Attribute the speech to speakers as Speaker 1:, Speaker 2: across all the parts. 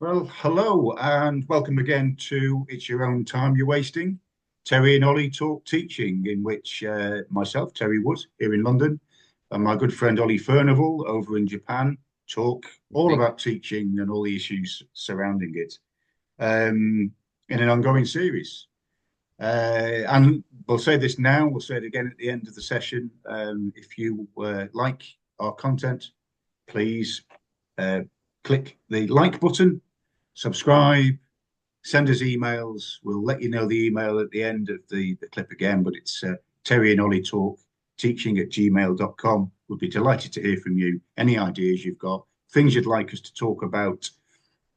Speaker 1: Well, hello and welcome again to It's Your Own Time You're Wasting. Terry and Olly Talk Teaching, in which myself, Terry Wood, here in London, and my good friend Olly Furnival over in Japan talk all about teaching and all the issues surrounding it in an ongoing series. And we'll say this now, we'll say it again at the end of the session. If you like our content, please uh, click the like button, subscribe, send us emails. We'll let you know the email at the end of the clip again, but it's Terry and Olly Talk teaching at gmail.com. We'd be delighted to hear from you. Any ideas you've got, things you'd like us to talk about,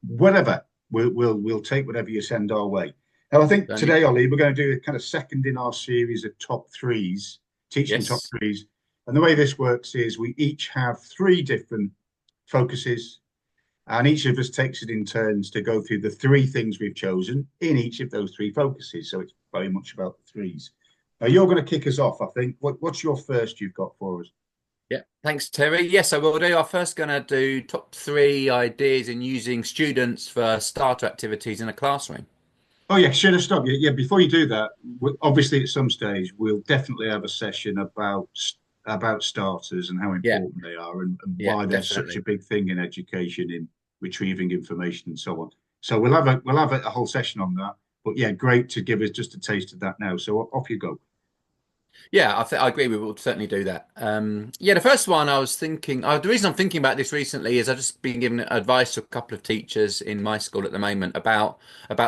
Speaker 1: whatever. We'll take whatever you send our way. Now, I think
Speaker 2: Certainly.
Speaker 1: today, Olly, we're going to do a kind of second in our series of top threes, teaching top
Speaker 2: Yes.
Speaker 1: threes. And the way this works is we each have three different focuses, and each of us takes it in turns to go through the three things we've chosen in each of those three focuses. So it's very much about the threes. Now, you're going to kick us off, I think. What's your first you've got for us?
Speaker 2: Yeah. Thanks, Terry. Yes, I will do. I'm first going to do top three ideas in using students for starter activities in a classroom.
Speaker 1: Oh, yeah, should have stopped you. Yeah, before you do that, obviously at some stage, we'll definitely have a session about starters and how
Speaker 2: Yeah.
Speaker 1: important they are and
Speaker 2: Yeah,
Speaker 1: why they're such a
Speaker 2: definitely.
Speaker 1: big thing in education in retrieving information and so on. So we'll have a whole session on that. But yeah, great to give us just a taste of that now. So off you go.
Speaker 2: Yeah, I agree. We will certainly do that. Yeah, the first one I was thinking, the reason I'm thinking about this recently is I've just been giving advice to a couple of teachers in my school at the moment about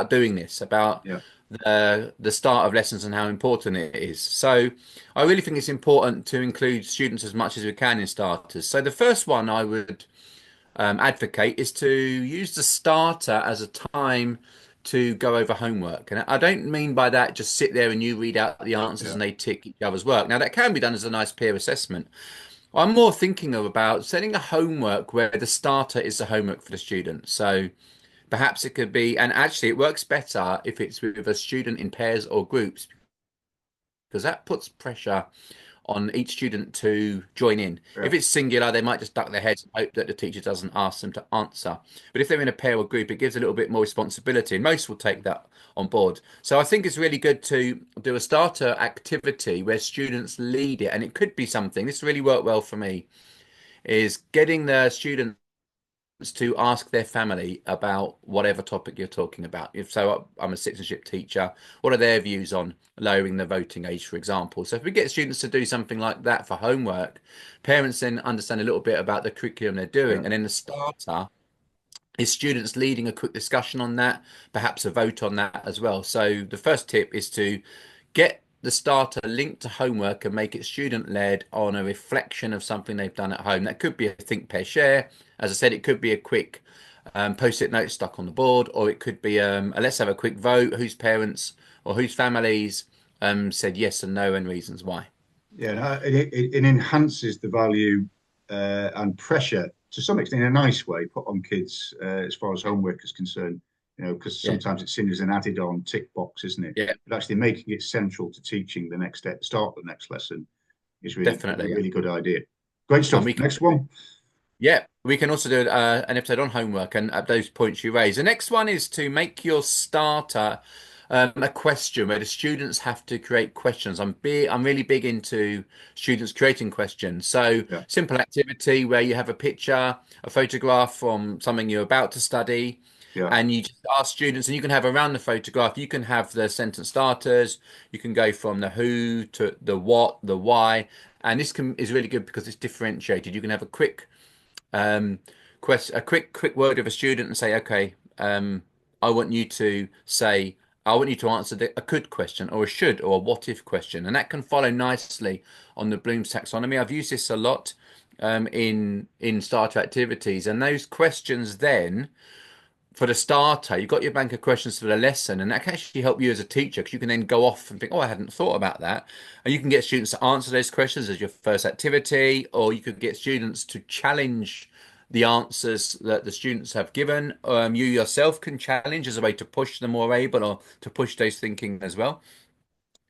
Speaker 2: doing this, about
Speaker 1: Yeah,
Speaker 2: the start of lessons and how important it is. So I really think it's important to include students as much as we can in starters. So the first one I would advocate is to use the starter as a time to go over homework. And I don't mean by that just sit there and you read out the answers
Speaker 1: yeah,
Speaker 2: and they tick each other's work. Now, that can be done as a nice peer assessment. I'm more thinking of about setting a homework where the starter is the homework for the student. So perhaps it could be, and actually it works better if it's with a student in pairs or groups because that puts pressure on each student to join in.
Speaker 1: yeah.
Speaker 2: If it's singular, they might just duck their heads and hope that the teacher doesn't ask them to answer. But if they're in a pair or group, it gives a little bit more responsibility, and most will take that on board. So I think it's really good to do a starter activity where students lead it, and it could be something. This really worked well for me, is getting the students to ask their family about whatever topic you're talking about. If so, I'm a citizenship teacher. What are their views on lowering the voting age, for example? So if we get students to do something like that for homework, parents then understand a little bit about the curriculum they're
Speaker 1: Yeah.
Speaker 2: doing. And then the starter is students leading a quick discussion on that, perhaps a vote on that as well. So the first tip is to get the starter linked to homework and make it student led on a reflection of something they've done at home. That could be a think, pair, share. As I said, it could be a quick post-it note stuck on the board, or it could be a let's have a quick vote whose parents or whose families said yes and no and reasons why.
Speaker 1: Yeah, no, it enhances the value and pressure to some extent in a nice way put on kids as far as homework is concerned. You know, because
Speaker 2: Yeah,
Speaker 1: sometimes it's seen as an added-on tick box, isn't it?
Speaker 2: yeah,
Speaker 1: But actually making it central to teaching the next step, start the next lesson is really a
Speaker 2: definitely. Yeah.
Speaker 1: really good idea. Great
Speaker 2: And
Speaker 1: stuff.
Speaker 2: we can
Speaker 1: Next one.
Speaker 2: Yeah, we can also do an episode on homework and at those points you raise. The next one is to make your starter a question where the students have to create questions. I'm really big into students creating questions. So
Speaker 1: Yeah,
Speaker 2: simple activity where you have a picture, a photograph from something you're about to study,
Speaker 1: yeah,
Speaker 2: and you just ask students, and you can have around the photograph, you can have the sentence starters, you can go from the who to the what, the why, and is really good because it's differentiated. You can have a quick um, a quick word of a student and say, okay, I want you to say, I want you to answer a could question or a should or a what if question, and that can follow nicely on the Bloom's taxonomy. I've used this a lot in starter activities, and those questions then. For the starter, you've got your bank of questions for the lesson, and that can actually help you as a teacher because you can then go off and think, "Oh, I hadn't thought about that," and you can get students to answer those questions as your first activity, or you could get students to challenge the answers that the students have given. You yourself can challenge as a way to push them more able or to push those thinking as well.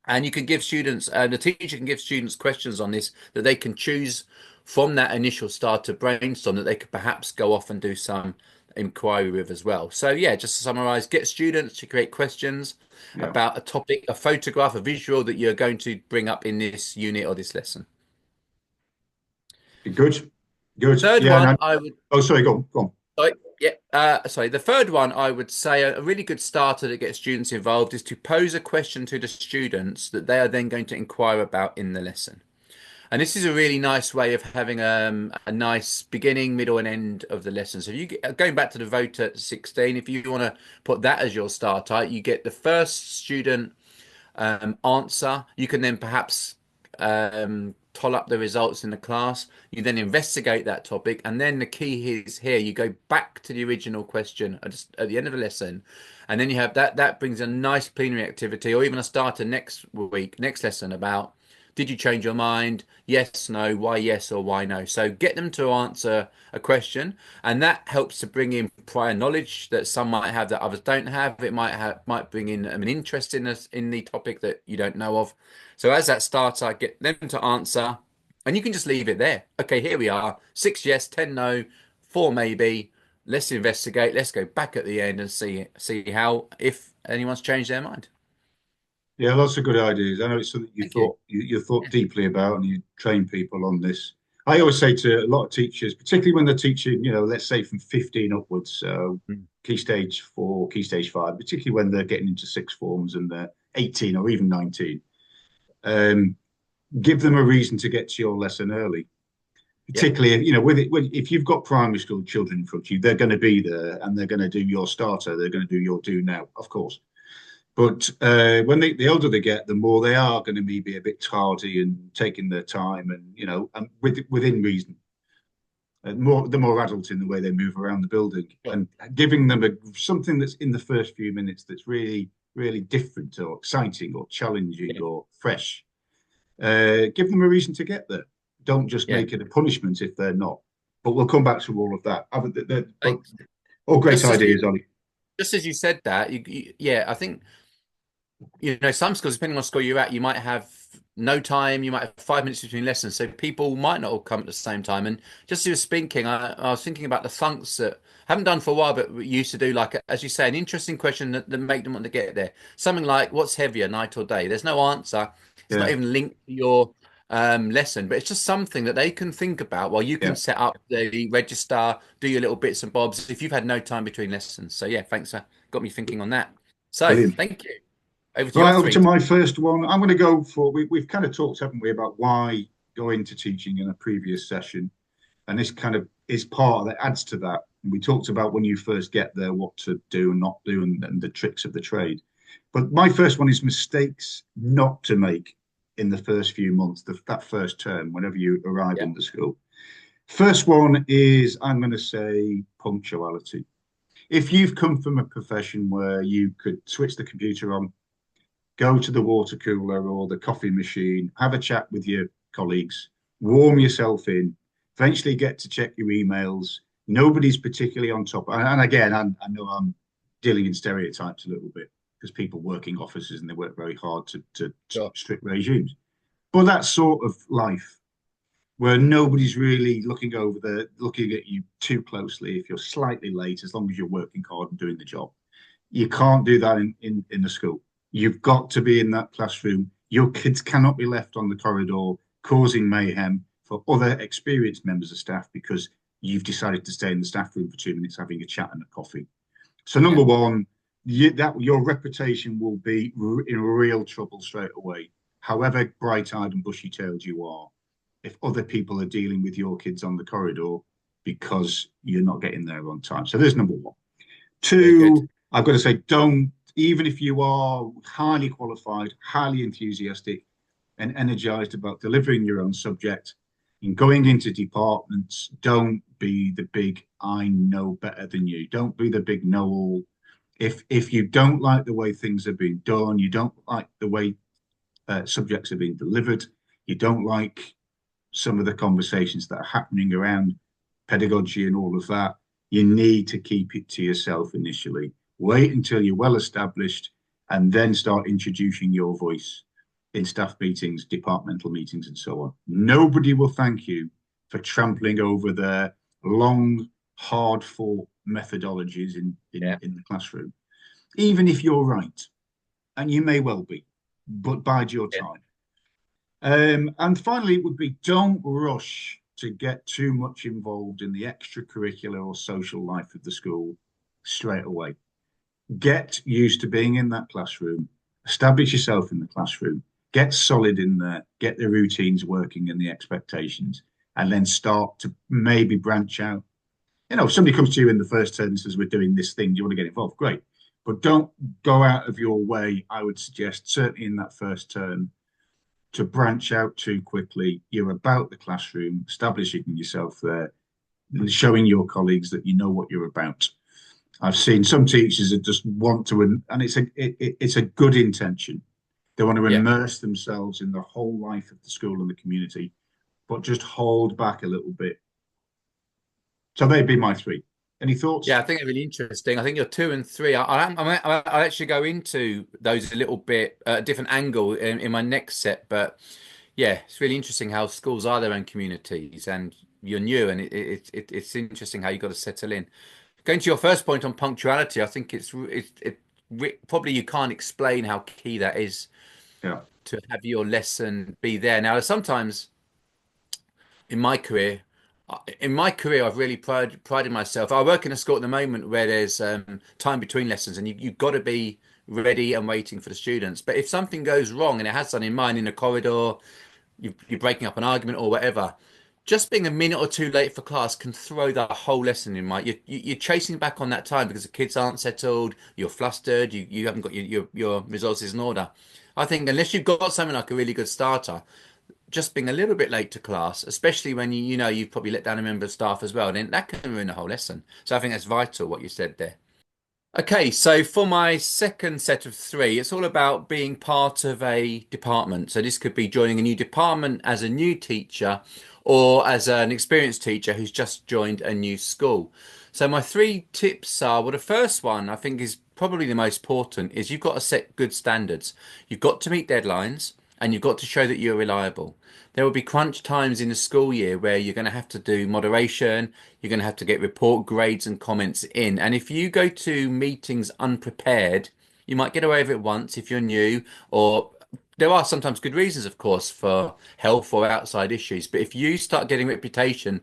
Speaker 2: And you can give students, the teacher can give students questions on this that they can choose from that initial starter brainstorm that they could perhaps go off and do some inquiry with as well. So yeah, just to summarize, get students to create questions
Speaker 1: Yeah.
Speaker 2: about a topic, a photograph, a visual that you're going to bring up in this unit or this lesson.
Speaker 1: Good. Good.
Speaker 2: Third
Speaker 1: Yeah.
Speaker 2: one, I would
Speaker 1: Oh, sorry. Go on. Go on.
Speaker 2: sorry, yeah, sorry. The third one, I would say a really good starter that gets students involved is to pose a question to the students that they are then going to inquire about in the lesson. And this is a really nice way of having a nice beginning, middle, and end of the lesson. So if you going back to the vote at 16, if you want to put that as your starter, you get the first student answer. You can then perhaps toll up the results in the class. You then investigate that topic, and then the key is here. You go back to the original question at the end of the lesson, and then you have that. That brings a nice plenary activity, or even a starter next week, next lesson about. Did you change your mind? Yes, no, why yes or why no? So get them to answer a question, and that helps to bring in prior knowledge that some might have that others don't have. It might bring in an interest in the topic that you don't know of. So as that starter, get them to answer, and you can just leave it there. Okay, here we are. 6 yes, 10 no, 4 maybe. Let's investigate. Let's go back at the end and see how if anyone's changed their mind.
Speaker 1: Yeah, lots of good ideas. I know it's something
Speaker 2: Thank you.
Speaker 1: you thought deeply about, and you train people on this. I always say to a lot of teachers, particularly when they're teaching, let's say from 15 upwards, so
Speaker 2: Mm.
Speaker 1: key stage 4, key stage 5, particularly when they're getting into sixth forms and they're 18 or even 19, um, give them a reason to get to your lesson early.
Speaker 2: Yep.
Speaker 1: Particularly, if you've got primary school children in front of you, they're going to be there and they're going to do your starter. They're going to do your do now, of course. But when the older they get, the more they are going to be a bit tardy and taking their time, and within reason. The more adult in the way they move around the building,
Speaker 2: Sure.
Speaker 1: and giving them something that's in the first few minutes that's really really different or exciting or challenging
Speaker 2: Yeah.
Speaker 1: or fresh. Give them a reason to get there. Don't just
Speaker 2: Yeah.
Speaker 1: make it a punishment if they're not. But we'll come back to all of that. But
Speaker 2: Thanks.
Speaker 1: all great
Speaker 2: Just as you
Speaker 1: ideas, Ollie.
Speaker 2: just as you said that, yeah, I think some schools, depending on school you're at, you might have no time, you might have 5 minutes between lessons, so people might not all come at the same time. And just as you were speaking, I was thinking about the funks that I haven't done for a while, but we used to do, like, as you say, an interesting question that make them want to get there. Something like, what's heavier, night or day? There's no answer. It's not
Speaker 1: Yeah,
Speaker 2: even linked to your lesson, but it's just something that they can think about while you can
Speaker 1: yeah,
Speaker 2: set up the register, do your little bits and bobs if you've had no time between lessons. So yeah, thanks. Got me thinking on that. So
Speaker 1: brilliant.
Speaker 2: thank you. Over to your
Speaker 1: Right, over to
Speaker 2: three.
Speaker 1: my first one. I'm going to go for, we've kind of talked, haven't we, about why go into teaching in a previous session. And this kind of is part that adds to that. And we talked about when you first get there, what to do and not do, and the tricks of the trade. But my first one is mistakes not to make in the first few months, that first term, whenever you arrive
Speaker 2: Yeah.
Speaker 1: in the school. First one is, I'm going to say, punctuality. If you've come from a profession where you could switch the computer on, go to the water cooler or the coffee machine, have a chat with your colleagues, warm yourself in, eventually get to check your emails. Nobody's particularly on top. And again, I know I'm dealing in stereotypes a little bit because people work in offices and they work very hard to
Speaker 2: Sure.
Speaker 1: strict regimes. But that sort of life where nobody's really looking at you too closely if you're slightly late, as long as you're working hard and doing the job. You can't do that in the school. You've got to be in that classroom. Your kids cannot be left on the corridor causing mayhem for other experienced members of staff because you've decided to stay in the staff room for 2 minutes having a chat and a coffee. So
Speaker 2: Yeah.
Speaker 1: number one, your reputation will be in real trouble straight away, however bright-eyed and bushy-tailed you are. If other people are dealing with your kids on the corridor because you're not getting there on time. So there's number one.
Speaker 2: Very good.
Speaker 1: Two, I've got to say, don't, even if you are highly qualified, highly enthusiastic, and energized about delivering your own subject and going into departments, don't be the big, I know better than you. Don't be the big know all. If you don't like the way things are being done, you don't like the way subjects are being delivered, you don't like some of the conversations that are happening around pedagogy and all of that, you need to keep it to yourself initially. Wait until you're well established and then start introducing your voice in staff meetings, departmental meetings, and so on. Nobody will thank you for trampling over their long, hard fought methodologies
Speaker 2: Yeah.
Speaker 1: in the classroom, even if you're right, and you may well be, but bide your
Speaker 2: Yeah.
Speaker 1: time. And finally, it would be don't rush to get too much involved in the extracurricular or social life of the school straight away. Get used to being in that classroom, establish yourself in the classroom, get solid in there, get the routines working and the expectations, and then start to maybe branch out. If somebody comes to you in the first term and says, we're doing this thing, do you want to get involved? Great. But don't go out of your way, I would suggest, certainly in that first term, to branch out too quickly. You're about the classroom, establishing yourself there, and showing your colleagues that you know what you're about. I've seen some teachers that just want to, and it's a good intention. They want to
Speaker 2: Yeah.
Speaker 1: immerse themselves in the whole life of the school and the community, but just hold back a little bit. So they'd be my three. Any
Speaker 2: Yeah,
Speaker 1: thoughts?
Speaker 2: I think they're really interesting. I think your two and three. I'll actually go into those a little bit different angle in my next set. But yeah, it's really interesting how schools are their own communities, and you're new, and it's interesting how you got to settle in. Going to your first point on punctuality, I think probably you can't explain how key that is
Speaker 1: Yeah,
Speaker 2: to have your lesson be there. Now, sometimes in my career, I've really prided myself. I work in a school at the moment where there's time between lessons, and you've got to be ready and waiting for the students. But if something goes wrong, and it has done in mine in a corridor, you're breaking up an argument or whatever, just being a minute or two late for class can throw the whole lesson in. Right, you're chasing back on that time because the kids aren't settled, you're flustered, you haven't got your resources in order. I think unless you've got something like a really good starter, just being a little bit late to class, especially when you know you've probably let down a member of staff as well, then that can ruin the whole lesson. So I think that's vital what you said there. Okay, so for my second set of three, it's all about being part of a department. So this could be joining a new department as a new teacher or as an experienced teacher who's just joined a new school. So my three tips are, well, the first one I think is probably the most important is you've got to set good standards. You've got to meet deadlines and you've got to show that you're reliable. There will be crunch times in the school year where you're going to have to do moderation, you're going to have to get report grades and comments in. And if you go to meetings unprepared, you might get away with it once if you're new, or there are sometimes good reasons, of course, for health or outside issues. But if you start getting reputation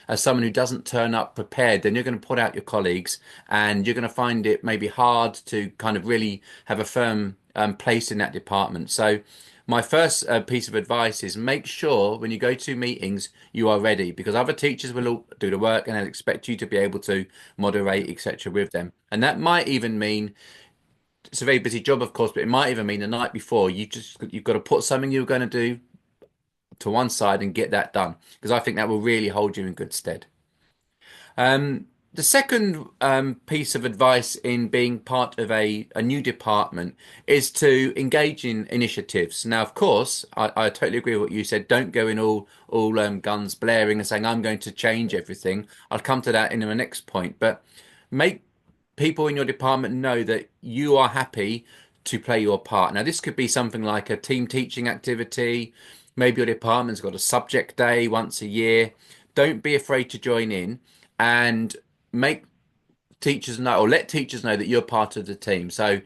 Speaker 2: as someone who doesn't turn up prepared, then you're going to put out your colleagues and you're going to find it maybe hard to kind of really have a firm place in that department. So my first piece of advice is make sure when you go to meetings you are ready because other teachers will all do the work and they'll expect you to be able to moderate, etc. with them. And that might even mean it's a very busy job, of course, but it might even mean the night before you've got to put something you're going to do to one side and get that done because I think that will really hold you in good stead. The second piece of advice in being part of a new department is to engage in initiatives. Now, of course, I totally agree with what you said. Don't go in all guns blaring and saying, I'm going to change everything. I'll come to that in the next point. But make people in your department know that you are happy to play your part. Now, this could be something like a team teaching activity. Maybe your department's got a subject day once a year. Don't be afraid to join in and make teachers know or let teachers know that you're part of the team. So,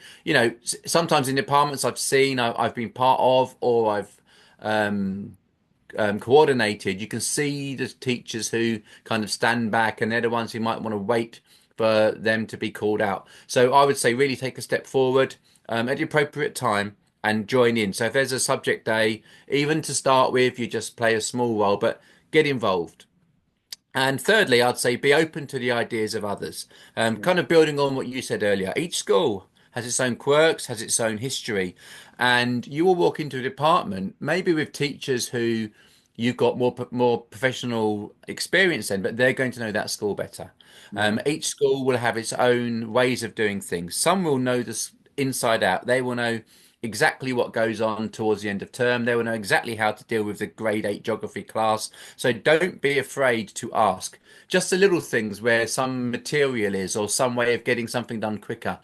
Speaker 2: sometimes in departments I've been part of or I've um, coordinated, you can see the teachers who kind of stand back and they're the ones who might want to wait for them to be called out. So I would say really take a step forward at the appropriate time and join in. So if there's a subject day, even to start with, you just play a small role, but get involved. And thirdly, I'd say be open to the ideas of others.
Speaker 1: yeah,
Speaker 2: Kind of building on what you said earlier, each school has its own quirks, has its own history, and you will walk into a department maybe with teachers who you've got more professional experience in, but they're going to know that school better.
Speaker 1: yeah,
Speaker 2: Each school will have its own ways of doing things. Some will know this inside out. They will know exactly what goes on towards the end of term. They will know exactly how to deal with the grade 8 geography class. So don't be afraid to ask. Just the little things where some material is or some way of getting something done quicker.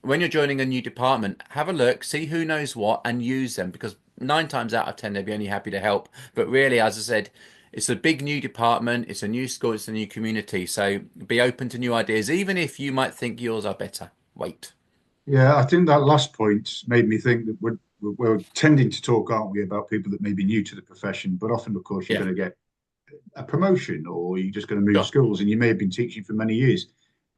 Speaker 2: When you're joining a new department, have a look, see who knows what, and use them because 9 times out of 10 they'll be only happy to help. But really, as I said, it's a big new department, it's a new school, it's a new community. So be open to new ideas, even if you might think yours are better. Wait.
Speaker 1: Yeah, I think that last point made me think that we're tending to talk, aren't we, about people that may be new to the profession, but often, of course, you're
Speaker 2: Yeah,
Speaker 1: going to get a promotion or you're just going to move
Speaker 2: sure.
Speaker 1: schools and you may have been teaching for many years.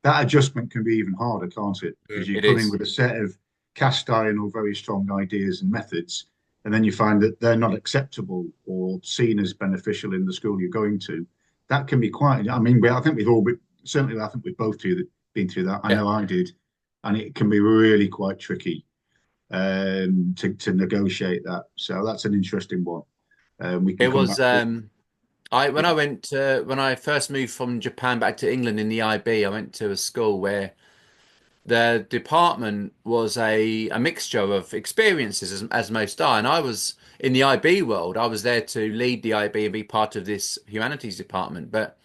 Speaker 1: That adjustment can be even harder, can't it? Because you
Speaker 2: It
Speaker 1: come in
Speaker 2: is.
Speaker 1: with a set of cast iron or very strong ideas and methods, and then you find that they're not acceptable or seen as beneficial in the school you're going to. That can be quite, I mean, I think we've all been, certainly, I think we've both been through that. I
Speaker 2: Yeah.
Speaker 1: know I did. And it can be really quite tricky to negotiate that. So that's an interesting one. We can
Speaker 2: It
Speaker 1: come
Speaker 2: was
Speaker 1: back to.
Speaker 2: I when
Speaker 1: Yeah,
Speaker 2: I went when I first moved from Japan back to England in the IB, I went to a school where the department was a mixture of experiences as most are, and I was in the IB world. I was there to lead the IB and be part of this humanities department. But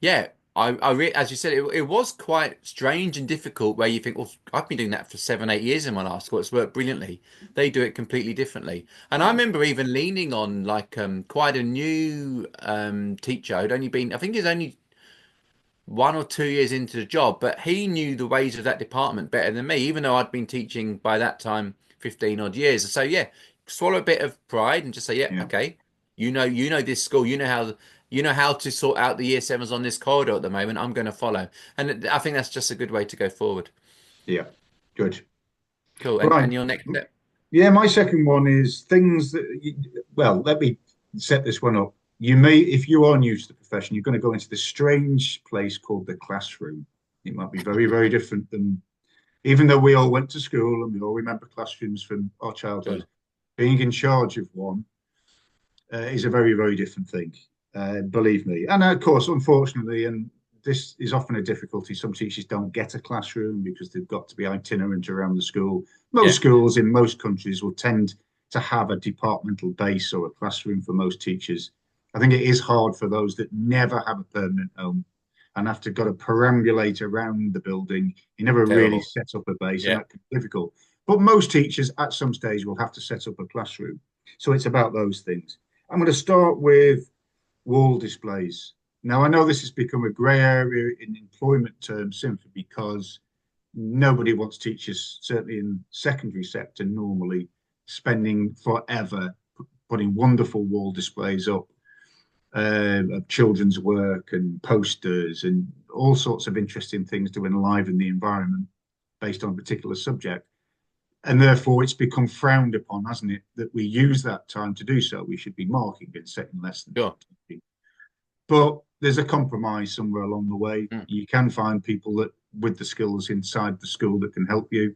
Speaker 2: yeah, as you said, it was quite strange and difficult. Where you think, well, I've been doing that for 7, 8 years in my last school. It's worked brilliantly. They do it completely differently. And I remember even leaning on like quite a new teacher who'd only been, I think he's only 1 or 2 years into the job, but he knew the ways of that department better than me, even though I'd been teaching by that time 15 odd years. So yeah, swallow a bit of pride and just say, yeah,
Speaker 1: yeah,
Speaker 2: okay, you know this school, you know how to sort out the year sevens on this corridor at the moment. I'm going to follow, and I think that's just a good way to go forward.
Speaker 1: yeah. Good.
Speaker 2: Cool.
Speaker 1: Right.
Speaker 2: And your next step?
Speaker 1: Yeah, my second one is things that, well, let me set this one up. You may, if you are new to the profession, you're going to go into this strange place called the classroom. It might be very, very different than, even though we all went to school and we all remember classrooms from our childhood,
Speaker 2: Sure.
Speaker 1: being in charge of one is a very, very different thing. Believe me. And of course, unfortunately, and this is often a difficulty, some teachers don't get a classroom because they've got to be itinerant around the school. Most
Speaker 2: Yeah.
Speaker 1: schools in most countries will tend to have a departmental base or a classroom for most teachers. I think it is hard for those that never have a permanent home and have to got to perambulate around the building. You never really
Speaker 2: Terrible.
Speaker 1: set up a base, and
Speaker 2: Yeah.
Speaker 1: that can be difficult. But most teachers at some stage will have to set up a classroom. So it's about those things. I'm going to start with wall displays. Now, I know this has become a grey area in employment terms simply because nobody wants teachers, certainly in the secondary sector, normally spending forever putting wonderful wall displays up of children's work and posters and all sorts of interesting things to enliven the environment based on a particular subject. And therefore, it's become frowned upon, hasn't it, that we use that time to do so. We should be marking and setting lessons.
Speaker 2: Sure.
Speaker 1: But there's a compromise somewhere along the way.
Speaker 2: Mm.
Speaker 1: You can find people that with the skills inside the school that can help you,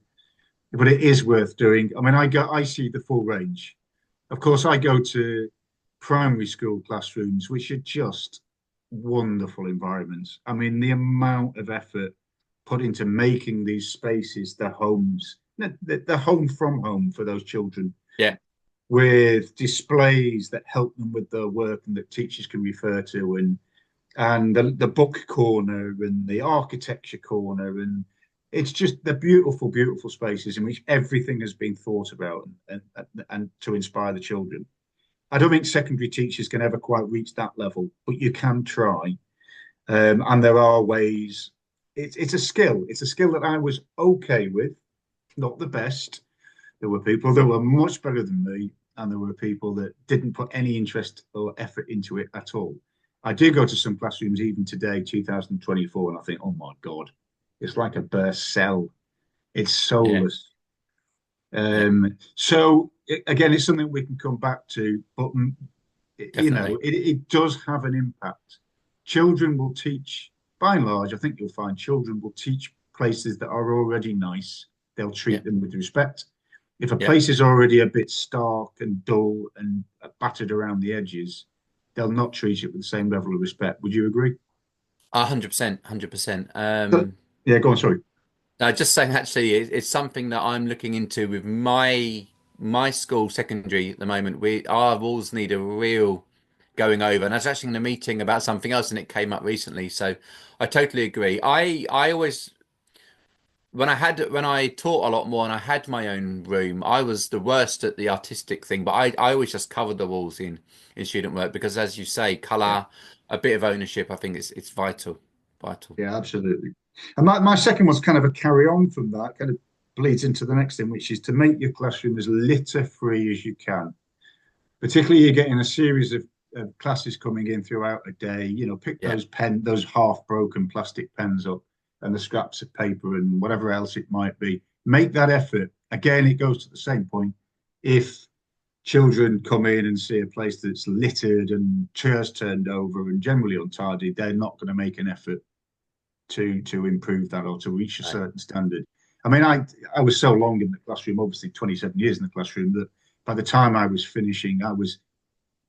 Speaker 1: but it is worth doing. I mean, I see the full range. Of course, I go to primary school classrooms, which are just wonderful environments. I mean, the amount of effort put into making these spaces their homes, the home from home for those children,
Speaker 2: Yeah.
Speaker 1: with displays that help them with their work and that teachers can refer to, and the book corner and the architecture corner, and it's just the beautiful, beautiful spaces in which everything has been thought about and to inspire the children. I don't think secondary teachers can ever quite reach that level, but you can try. And there are ways. It's a skill. It's a skill that I was okay with, not the best. There were people that were much better than me, and there were people that didn't put any interest or effort into it at all. I do go to some classrooms even today, 2024, and I think, oh my God, it's like a burst cell. It's
Speaker 2: Yeah.
Speaker 1: soulless.
Speaker 2: Yeah.
Speaker 1: So again, it's something we can come back to, but you know,
Speaker 2: Definitely.
Speaker 1: it does have an impact. Children will teach, by and large, I think you'll find children will teach places that are already nice. They'll
Speaker 2: Yeah.
Speaker 1: treat them with respect. If a
Speaker 2: Yeah.
Speaker 1: place is already a bit stark and dull and battered around the edges, they'll not treat it with the same level of respect. Would you agree?
Speaker 2: 100%. 100%.
Speaker 1: Yeah, go on, sorry.
Speaker 2: No, just saying actually it's something that I'm looking into with my school secondary at the moment. We our walls need a real going over. And I was actually in a meeting about something else and it came up recently. So I totally agree. I always when I taught a lot more and I had my own room, I was the worst at the artistic thing, but I always just covered the walls in student work because, as you say,
Speaker 1: Yeah,
Speaker 2: color, a bit of ownership, I think it's vital, vital.
Speaker 1: yeah, absolutely. And my second was kind of a carry on from that, kind of bleeds into the next thing, which is to make your classroom as litter free as you can. Particularly, you're getting a series of classes coming in throughout a day. Pick
Speaker 2: Yeah,
Speaker 1: those half broken plastic pens up and the scraps of paper and whatever else it might be. Make that effort. Again, it goes to the same point. If children come in and see a place that's littered and chairs turned over and generally untidy, they're not going to make an effort to improve that or to reach a
Speaker 2: right,
Speaker 1: certain standard. I mean, I was so long in the classroom, obviously 27 years in the classroom, that by the time I was finishing, I was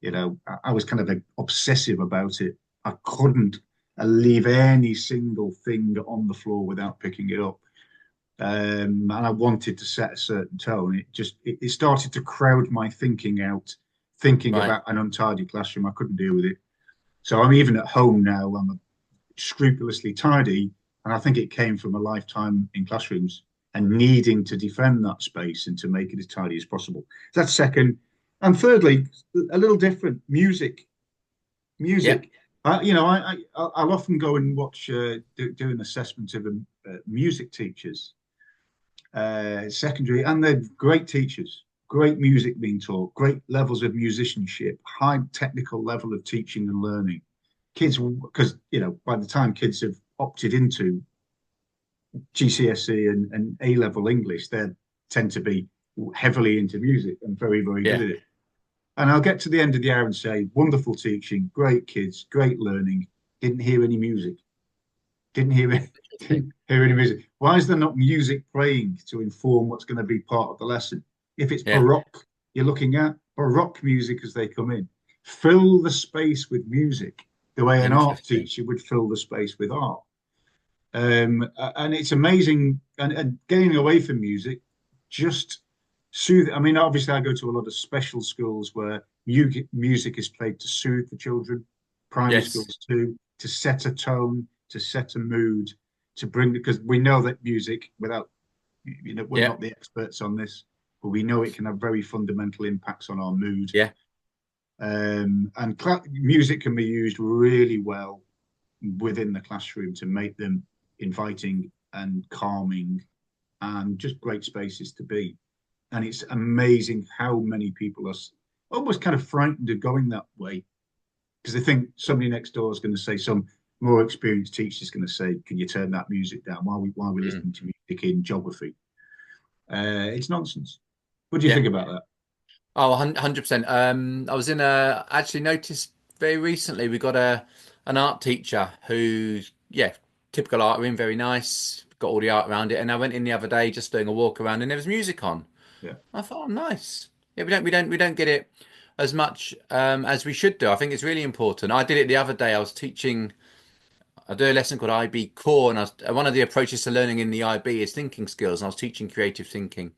Speaker 1: kind of obsessive about it. I couldn't leave any single thing on the floor without picking it up. And I wanted to set a certain tone. It started to crowd my thinking out, thinking
Speaker 2: right.
Speaker 1: about an untidy classroom. I couldn't deal with it. So I'm even at home now. I'm scrupulously tidy, and I think it came from a lifetime in classrooms and needing to defend that space and to make it as tidy as possible. That's second. And thirdly, a little different music.
Speaker 2: Yep,
Speaker 1: Music. I'll often go and watch, do an assessment of music teachers, secondary, and they're great teachers, great music being taught, great levels of musicianship, high technical level of teaching and learning. Kids, because by the time kids have opted into GCSE and A level English, they tend to be heavily into music and very, very good
Speaker 2: yeah,
Speaker 1: at it. And I'll get to the end of the hour and say, wonderful teaching, great kids, great learning. Didn't hear any music. Didn't hear it.
Speaker 2: interesting.
Speaker 1: Didn't hear any music. Why is there not music playing to inform what's going to be part of the lesson? If it's
Speaker 2: Yeah,
Speaker 1: Baroque, you're looking at Baroque music as they come in. Fill the space with music the way an art
Speaker 2: interesting.
Speaker 1: teacher would fill the space with art. And it's amazing. And getting away from music, just soothe. I mean, obviously, I go to a lot of special schools where music is played to soothe the children, primary
Speaker 2: Yes,
Speaker 1: schools too, to set a tone, to set a mood, to bring, because we know that music, without, we're
Speaker 2: yeah,
Speaker 1: not the experts on this, but we know it can have very fundamental impacts on our mood.
Speaker 2: yeah.
Speaker 1: And music can be used really well within the classroom to make them inviting and calming and just great spaces to be. And it's amazing how many people are almost kind of frightened of going that way because they think somebody next door is going to say, some more experienced teacher is going to say, can you turn that music down while we're
Speaker 2: Mm,
Speaker 1: listening to music in geography? It's nonsense. What do you
Speaker 2: yeah.
Speaker 1: think about that?
Speaker 2: Oh, 100%. I was in a actually noticed very recently we got a an art teacher who's yeah, typical art room, very nice, got all the art around it. And I went in the other day just doing a walk around and there was music on.
Speaker 1: Yeah.
Speaker 2: I thought, oh, nice. Yeah, we don't get it as much as we should do. I think it's really important. I did it the other day. I was teaching. I do a lesson called IB Core, and one of the approaches to learning in the IB is thinking skills, and I was teaching creative thinking.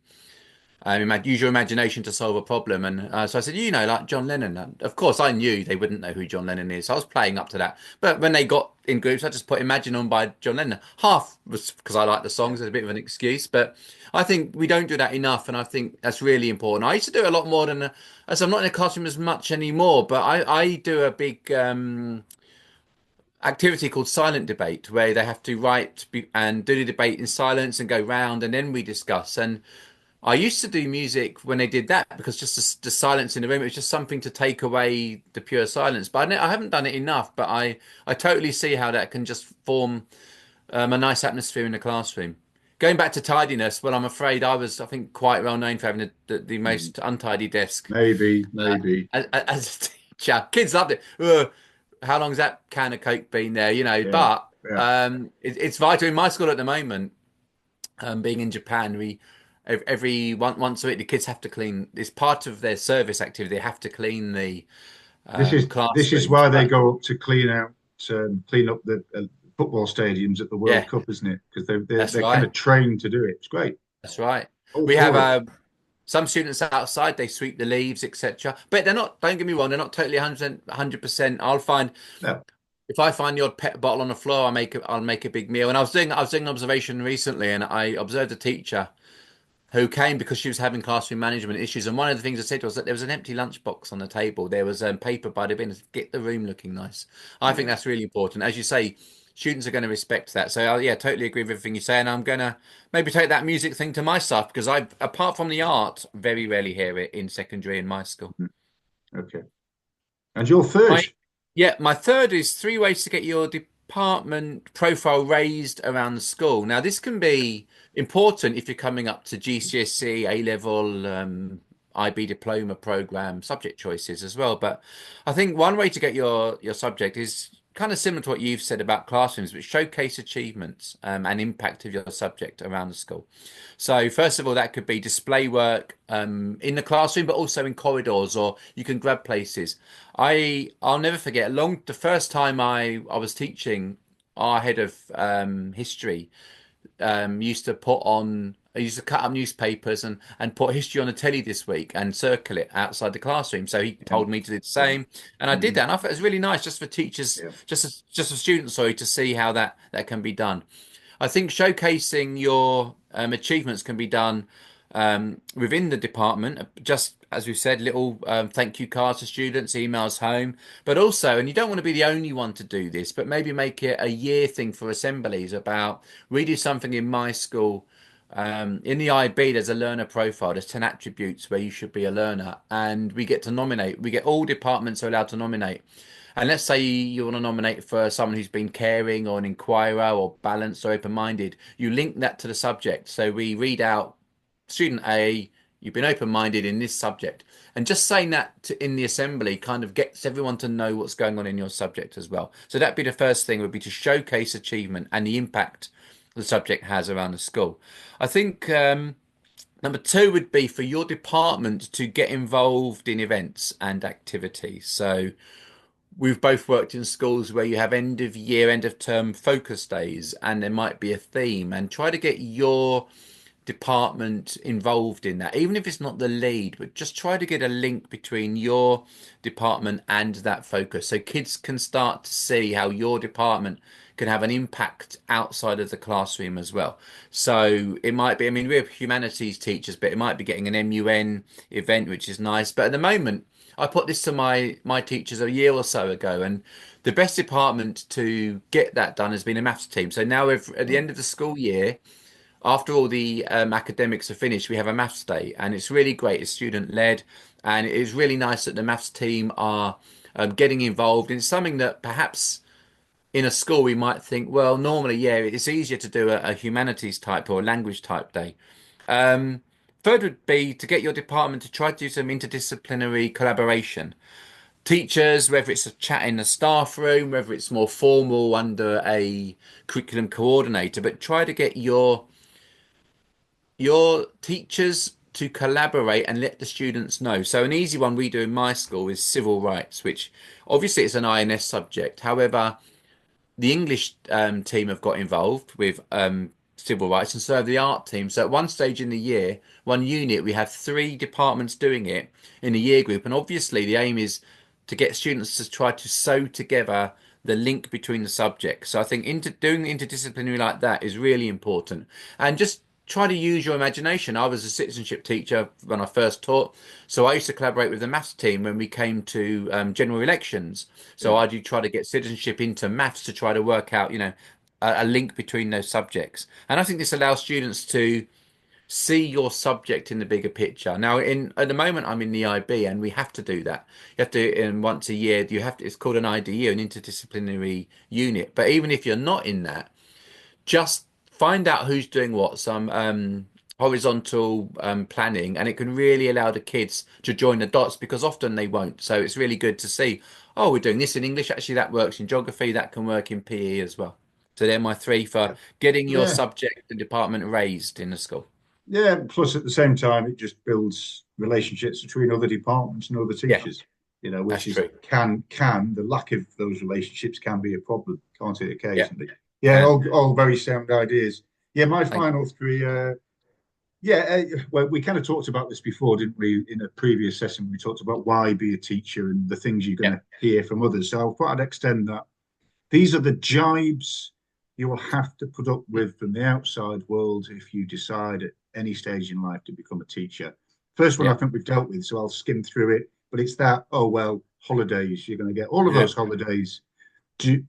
Speaker 2: Use your imagination to solve a problem. And so I said, like John Lennon. And of course, I knew they wouldn't know who John Lennon is. So I was playing up to that. But when they got in groups, I just put Imagine on by John Lennon. Half was because I like the
Speaker 1: Yeah.
Speaker 2: songs as a bit of an excuse. But I think we don't do that enough. And I think that's really important. I used to do it a lot more than, as I'm not in a classroom as much anymore, but I do a big activity called silent debate where they have to and do the debate in silence and go round and then we discuss. And I used to do music when they did that because just the silence in the room, it was just something to take away the pure silence. But I haven't done it enough. But I totally see how that can just form a nice atmosphere in the classroom. Going back to tidiness, well, I'm afraid I think, quite well known for having the
Speaker 1: Mm.
Speaker 2: most untidy desk
Speaker 1: Maybe, maybe.
Speaker 2: as a teacher. Kids loved it. Ugh, how long's that can of Coke been there?
Speaker 1: Yeah.
Speaker 2: But
Speaker 1: Yeah.
Speaker 2: it's vital in my school at the moment. Being in Japan, we every once a week the kids have to clean. It's part of their service activity. They have to clean the
Speaker 1: This is
Speaker 2: classrooms.
Speaker 1: why they
Speaker 2: But
Speaker 1: go up to clean up the football stadiums at the World
Speaker 2: yeah,
Speaker 1: Cup, isn't it? Because they're
Speaker 2: that's
Speaker 1: they're kind
Speaker 2: right.
Speaker 1: of trained to do it. It's great.
Speaker 2: That's right.
Speaker 1: All
Speaker 2: We have
Speaker 1: for it.
Speaker 2: some students outside. They sweep the leaves, etc. But they're not. Don't get me wrong. They're not totally 100%. 100%. I'll find
Speaker 1: No.
Speaker 2: If I find the odd pet bottle on the floor, I'll make a big meal. And I was doing an observation recently, and I observed a teacher who came because she was having classroom management issues. And one of the things I said was that there was an empty lunchbox on the table. There was paper by the bin. Get the room looking nice. I think
Speaker 1: Yeah.
Speaker 2: that's really important. As you say, students are going to respect that. So yeah, totally agree with everything you say. And I'm going to maybe take that music thing to my stuff because apart from the art, very rarely hear it in secondary in my school.
Speaker 1: Mhm. Okay. And your third?
Speaker 2: My Yeah, my third is three ways to get your department profile raised around the school. Now, this can be important if you're coming up to GCSE, A level, IB diploma program subject choices as well. But I think one way to get your subject is kind of similar to what you've said about classrooms, which showcase achievements and impact of your subject around the school. So first of all, that could be display work in the classroom, but also in corridors, or you can grab places. I'll never forget the first time I was teaching. Our head of history used to put on. I used to cut up newspapers and put history on the telly this week and circle it outside the classroom. So he
Speaker 1: Yeah.
Speaker 2: told me to do the
Speaker 1: Yeah.
Speaker 2: same, and I did
Speaker 1: Mhm.
Speaker 2: that. And I thought it was really nice just for teachers,
Speaker 1: Yeah.
Speaker 2: just for students, sorry, to see how that can be done. I think showcasing your achievements can be done within the department, just as we've said, little thank you cards to students, emails home, but also, and you don't want to be the only one to do this, but maybe make it a year thing for assemblies about we do something in my school. In the IB, there's a learner profile. There's 10 attributes where you should be a learner, and we get to nominate. We get all departments are allowed to nominate. And let's say you want to nominate for someone who's been caring or an inquirer or balanced or open-minded. You link that to the subject. So we read out student A, you've been open-minded in this subject. And just saying that in the assembly kind of gets everyone to know what's going on in your subject as well. So that'd be the first thing would be to showcase achievement and the impact the subject has around the school. I think number two would be for your department to get involved in events and activities. So we've both worked in schools where you have end of year, end of term focus days, and there might be a theme, and try to get your department involved in that, even if it's not the lead, but just try to get a link between your department and that focus so kids can start to see how your department can have an impact outside of the classroom as well. So it might be, I mean, we're humanities teachers, but it might be getting an MUN event, which is nice. But at the moment, I put this to my teachers a year or so ago, and the best department to get that done has been a maths team. So now, at the end of the school year, after all the academics are finished, we have a maths day, and it's really great. It's student led, and it is really nice that the maths team are getting involved in something that perhaps in a school we might think, well, normally, yeah, it's easier to do a humanities type or a language type day. Um, Third would be to get your department to try to do some interdisciplinary collaboration. Teachers, whether it's a chat in the staff room, whether it's more formal under a curriculum coordinator, but try to get your teachers to collaborate and let the students know. So an easy one we do in my school is civil rights, which obviously it's an INS subject. However, the English team have got involved with civil rights, and so have the art team. So at one stage in the year, one unit, we have three departments doing it in a year group. And obviously, the aim is to get students to try to sew together the link between the subjects. So I think doing interdisciplinary like that is really important. And just try to use your imagination. I was a citizenship teacher when I first taught, so I used to collaborate with the maths team when we came to general elections. So
Speaker 1: Yeah.
Speaker 2: I do try to get citizenship into maths to try to work out, a link between those subjects. And I think this allows students to see your subject in the bigger picture. Now, in at the moment, I'm in the IB, and we have to do that. You have to, in once a year, you have to. It's called an IDU, an interdisciplinary unit. But even if you're not in that, just find out who's doing what, some horizontal planning, and it can really allow the kids to join the dots because often they won't. So it's really good to see, oh, we're doing this in English. Actually, that works in geography. That can work in PE as well. So they're my three for getting your
Speaker 1: Yeah.
Speaker 2: subject and department raised in the school.
Speaker 1: Yeah. Plus, at the same time, it just builds relationships between other departments and other
Speaker 2: Yeah,
Speaker 1: teachers.
Speaker 2: that's
Speaker 1: Which is
Speaker 2: true.
Speaker 1: can the lack of those relationships can be a problem, can't it?
Speaker 2: Yeah,
Speaker 1: Occasionally. Yeah.
Speaker 2: can.
Speaker 1: All very sound ideas. Yeah. My
Speaker 2: Thank
Speaker 1: final three. Yeah. Well, we kind of talked about this before, didn't we? In a previous session, we talked about why be a teacher and the things you're going
Speaker 2: you.
Speaker 1: to hear from others. So I thought I'd extend that These are the jibes you will have to put up with from the outside world if you decide at any stage in life to become a teacher. First one I
Speaker 2: Yeah.
Speaker 1: think we've dealt with, so I'll skim through it. But it's that, oh, well, holidays. You're going to get all of
Speaker 2: Yeah.
Speaker 1: those holidays. I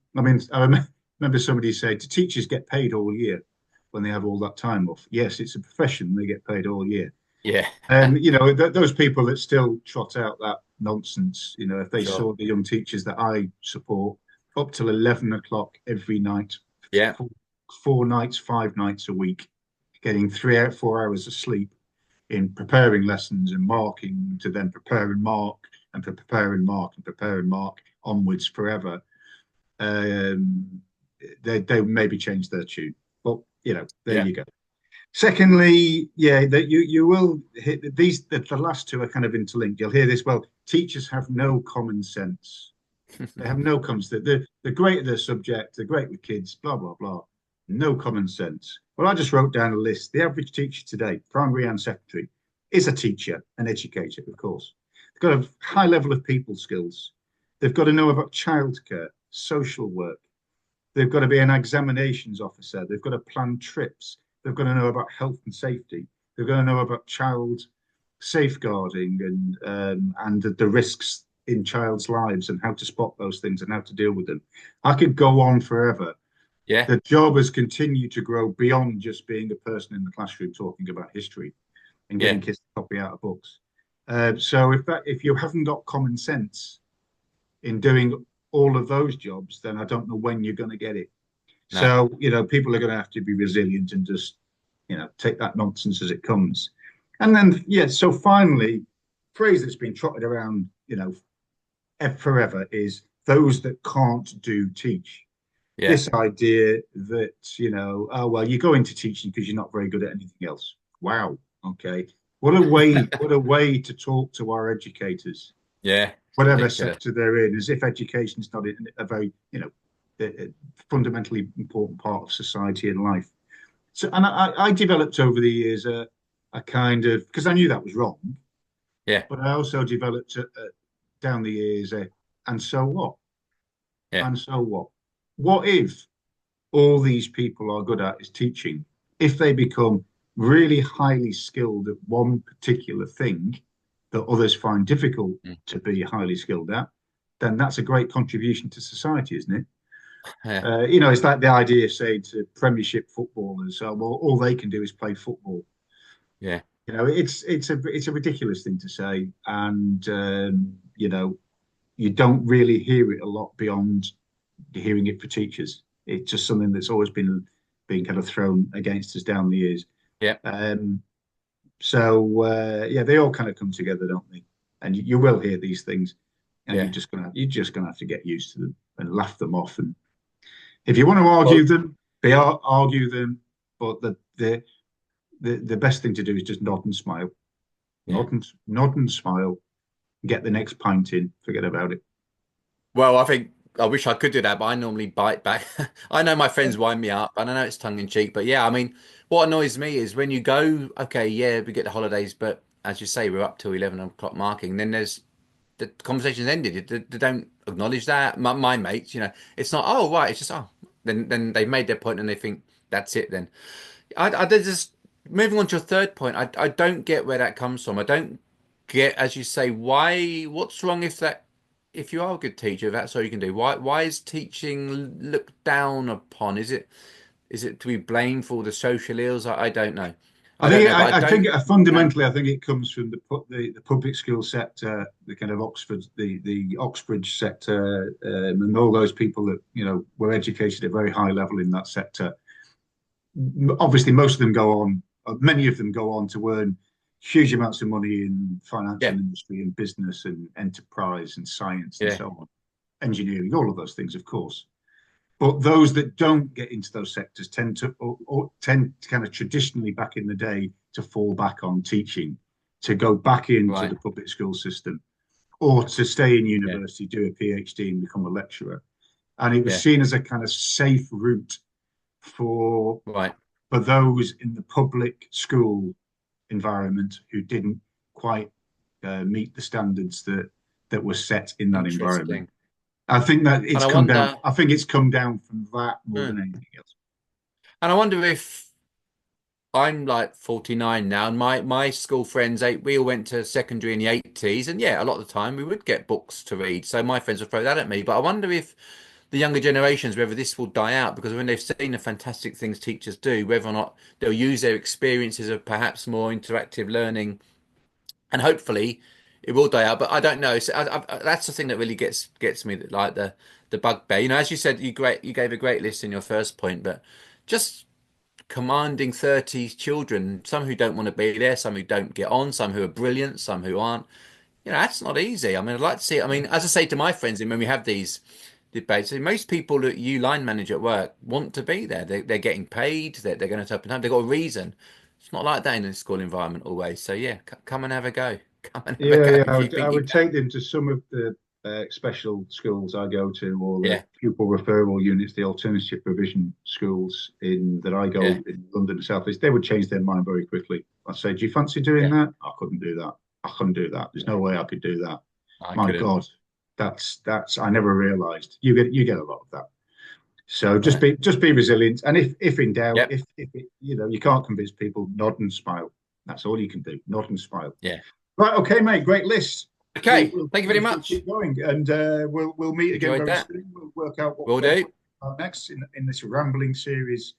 Speaker 1: remember somebody said, do teachers get paid all year when they have all that time off? Yes, it's a profession. They get paid all year.
Speaker 2: Yeah.
Speaker 1: And, those people that still trot out that nonsense, if they
Speaker 2: Sure.
Speaker 1: saw the young teachers that I support up till 11 o'clock every night,
Speaker 2: Yeah.
Speaker 1: four, 4 nights, 5 nights a week, getting 3 or 4 hours of sleep in preparing lessons and marking to then prepare and mark and prepare and mark and prepare and mark onwards forever. Um, they maybe change their tune, but there
Speaker 2: Yeah.
Speaker 1: you go. Secondly, yeah, that you will hit these. The last two are kind of interlinked. You'll hear this. Well, teachers have no common sense. They have no common sense. They're great at their subject. They're great with kids. Blah blah blah. No common sense. Well, I just wrote down a list. The average teacher today, primary and secondary, is a teacher, an educator, of course. They've got a high level of people skills. They've got to know about childcare, social work. They've got to be an examinations officer. They've got to plan trips. They've got to know about health and safety. They've got to know about child safeguarding and the risks in child's lives and how to spot those things and how to deal with them. I could go on forever.
Speaker 2: Yeah.
Speaker 1: The job has continued to grow beyond just being a person in the classroom talking about history and
Speaker 2: Yeah.
Speaker 1: getting kids to copy out of books. So if you haven't got common sense in doing all of those jobs, then I don't know when you're going to get it.
Speaker 2: No.
Speaker 1: So, people are going to have to be resilient and just, take that nonsense as it comes. And then, yeah, so finally, phrase that's been trotted around, forever is those that can't do teach.
Speaker 2: Yeah.
Speaker 1: This idea that, oh, well, you go into teaching because you're not very good at anything else. Wow. Okay. What a way to talk to our educators,
Speaker 2: Yeah. It's
Speaker 1: whatever
Speaker 2: ridiculous.
Speaker 1: sector they're in, as if education is not a very, a fundamentally important part of society and life. So, and I developed over the years a kind of, because I knew that was wrong,
Speaker 2: Yeah.
Speaker 1: but I also developed down the years and so what?
Speaker 2: Yeah.
Speaker 1: And so what? What if all these people are good at is teaching? If they become really highly skilled at one particular thing that others find difficult
Speaker 2: Mm.
Speaker 1: to be highly skilled at, then that's a great contribution to society, isn't it?
Speaker 2: Yeah.
Speaker 1: It's like the idea of saying to Premiership footballers, well, all they can do is play football.
Speaker 2: Yeah.
Speaker 1: It's a ridiculous thing to say, and you don't really hear it a lot beyond hearing it for teachers. It's just something that's always been kind of thrown against us down the years.
Speaker 2: Yeah.
Speaker 1: So they all kind of come together, don't they? And you will hear these things, and
Speaker 2: Yeah.
Speaker 1: you're just gonna have to get used to them and laugh them off. And if you want to
Speaker 2: Well,
Speaker 1: argue them, argue them. But the best thing to do is just nod and smile,
Speaker 2: yeah.
Speaker 1: nod and smile. Get the next pint in. Forget about it.
Speaker 2: Well, I think I wish I could do that, but I normally bite back. I know my
Speaker 1: Yeah.
Speaker 2: friends wind me up, and I know it's tongue in cheek, but yeah, I mean, what annoys me is when you go, okay, yeah, we get the holidays, but as you say, we're up till 11 o'clock marking, then there's the conversation's ended. They don't acknowledge that. My mates, it's not, oh, right, it's just, oh, then they've made their point and they think that's it then. There's just moving on to your third point. I don't get where that comes from. I don't get, as you say, why. What's wrong if you are a good teacher, if that's all you can do? Why is teaching looked down upon? Is it to be blamed for all the social ills? I don't know.
Speaker 1: I
Speaker 2: I don't
Speaker 1: think
Speaker 2: know, but I
Speaker 1: I think
Speaker 2: don't. No.
Speaker 1: fundamentally, I think it comes from the public school sector, the kind of the Oxbridge sector, and all those people that were educated at a very high level in that sector. Obviously, most of them go on, many of them go on to earn huge amounts of money in financial
Speaker 2: Yeah.
Speaker 1: industry and business and enterprise and science and
Speaker 2: Yeah.
Speaker 1: so on, engineering, all of those things, of course. But those that don't get into those sectors tend to kind of traditionally back in the day to fall back on teaching, to go back into
Speaker 2: Right.
Speaker 1: the public school system, or to stay in
Speaker 2: Yeah.
Speaker 1: university, do a PhD, and become a lecturer. And it was
Speaker 2: Yeah.
Speaker 1: seen as a kind of safe route for
Speaker 2: Right.
Speaker 1: for those in the public school environment who didn't quite meet the standards that were set in that environment.
Speaker 2: Interesting.
Speaker 1: I think that
Speaker 2: And
Speaker 1: it's
Speaker 2: I
Speaker 1: come down.
Speaker 2: wonder,
Speaker 1: I think it's come down from that more
Speaker 2: hmm,
Speaker 1: than anything else.
Speaker 2: and I wonder if I'm like 49 now, and my school friends, we all went to secondary in the 80s, and yeah, a lot of the time we would get books to read. So my friends would throw that at me. But I wonder if the younger generations, whether this will die out, because when they've seen the fantastic things teachers do, whether or not they'll use their experiences of perhaps more interactive learning, and hopefully it will die out. But I don't know. So that's the thing that really gets me, like the bugbear. You know, as you said, you gave a great list in your first point, but just commanding 30 children, some who don't want to be there, some who don't get on, some who are brilliant, some who aren't. You know, that's not easy. I mean, I'd like to see. I mean, as I say to my friends, and when we have these debates, most people that you line manage at work want to be there. They're getting paid. They're going to turn up in time. They've got a reason. It's not like that in a school environment always. So yeah, come and have a go. Come and have a
Speaker 1: Yeah,
Speaker 2: go
Speaker 1: yeah.
Speaker 2: if you
Speaker 1: I
Speaker 2: think you
Speaker 1: would
Speaker 2: can.
Speaker 1: take them to some of the special schools I go to, or the
Speaker 2: Yeah,
Speaker 1: pupil referral units, the alternative provision schools in that I
Speaker 2: yeah,
Speaker 1: go in London and South East. They would change their mind very quickly. I say, "Do you fancy doing
Speaker 2: yeah.
Speaker 1: that?" I couldn't do that. I couldn't do that. There's no way I could do that.
Speaker 2: I
Speaker 1: My
Speaker 2: couldn't.
Speaker 1: God, that's. I never realised you get a lot of that. So
Speaker 2: Yeah.
Speaker 1: just be resilient, and if in doubt,
Speaker 2: Yep.
Speaker 1: if it, you can't convince people, nod and smile. That's all you can do. Nod and smile.
Speaker 2: Yeah.
Speaker 1: Right, okay, mate. Great list. We'll
Speaker 2: Okay.
Speaker 1: we'll,
Speaker 2: Thank you very
Speaker 1: we'll keep
Speaker 2: much.
Speaker 1: going, and we'll meet again
Speaker 2: Enjoyed
Speaker 1: very
Speaker 2: that.
Speaker 1: soon. We'll work out what
Speaker 2: Will
Speaker 1: we're going to
Speaker 2: do.
Speaker 1: talk about next in this rambling series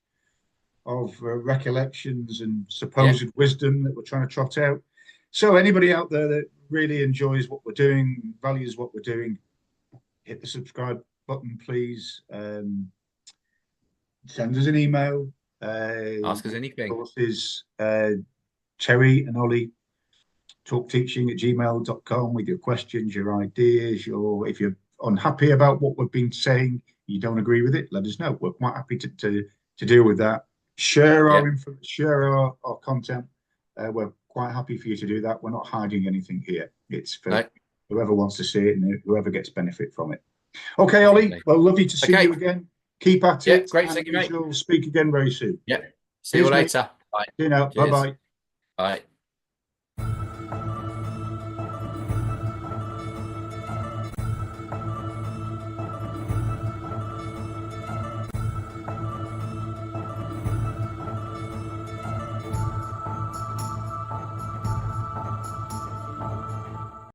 Speaker 1: of recollections and
Speaker 2: Yeah.
Speaker 1: supposed wisdom that we're trying to trot out. So, anybody out there that really enjoys what we're doing, values what we're doing, hit the subscribe button, please. Send us an email.
Speaker 2: Ask us
Speaker 1: The
Speaker 2: anything.
Speaker 1: course is Terry and Olly talkteaching@gmail.com with your questions, your ideas, if you're unhappy about what we've been saying, you don't agree with it, let us know. We're quite happy to deal with that. Share our
Speaker 2: Yeah.
Speaker 1: info, share our content. We're quite happy for you to do that. We're not hiding anything here. It's for
Speaker 2: No,
Speaker 1: whoever wants to see it and whoever gets benefit from it. Okay, Ollie.
Speaker 2: definitely.
Speaker 1: Well, lovely to see
Speaker 2: Okay.
Speaker 1: you again. Keep at
Speaker 2: Yeah.
Speaker 1: it,
Speaker 2: Great.
Speaker 1: and
Speaker 2: Thank you,
Speaker 1: we
Speaker 2: mate.
Speaker 1: shall speak again very soon.
Speaker 2: Yeah. See you
Speaker 1: Cheers, mate.
Speaker 2: later. Bye.
Speaker 1: See you now. Bye
Speaker 2: Cheers.
Speaker 1: bye.
Speaker 2: Bye.